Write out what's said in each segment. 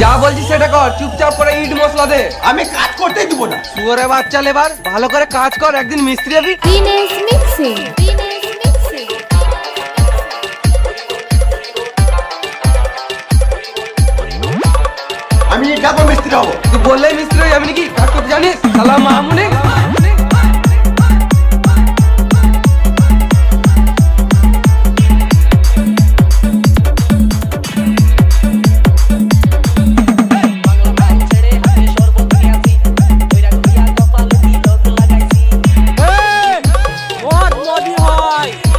যা বলছি সেটা কর, চুপচাপ করে ইট মশলা দে। আমি কাজ করতেই দিব না। শুয়োরে বাচ্চা লেবার, ভালো করে কাজ কর, একদিন মিস্ত্রি হবি। দিনেশ মিক্সিং। আমি যাবো মিস্ত্রি হবো। তুই বললেই মিস্ত্রি হয়ে যাবি নাকি? কাজ করতে জানিস শালা মামুনি?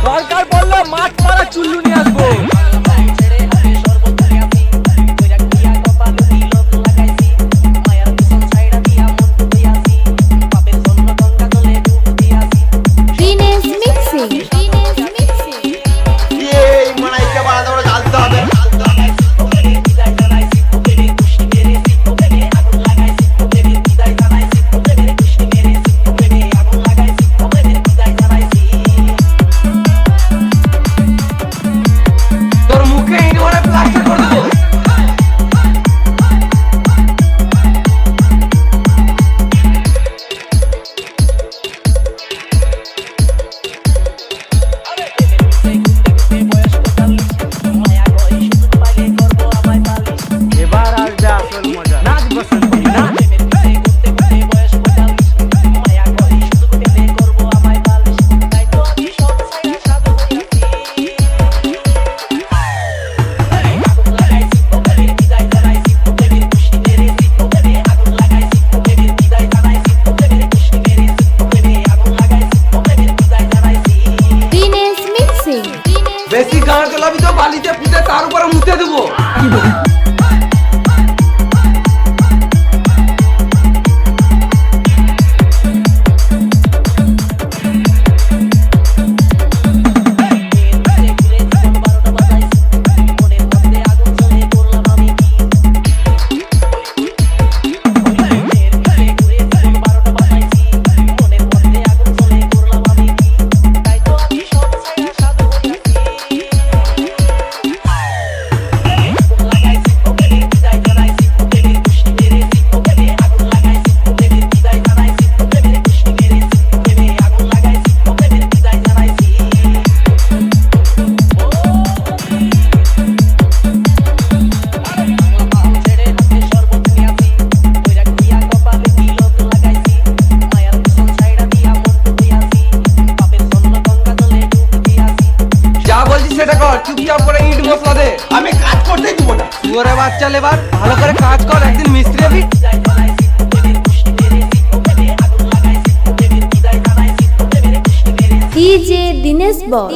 দরকার পড়লে মাছ মারা চুল্লু নিয়ে আসবো। দিনেশ মিক্সিং। এই মানাইকে বাড়া করে ঢালতে হবে। তোর মুখে ইট ভরে প্লাস্টার করে দেবো। এবার আসবে আসল মজা, নাচ বসন্তি না। দিনেশ মিক্সিং। বেশি গাঁড় চলাবি তো বালিতে পুঁতে তার উপরে মুতে দেবো। যা বলছি সেটা কর, চুপচাপ করে ইট মশলা দে। আমি কাজ করতেই দিব না। শুয়োরে বাচ্চা লেবার, ভালো করে কাজ কর, একদিন মিস্ত্রি হবি। ডিজে দিনেশ বস।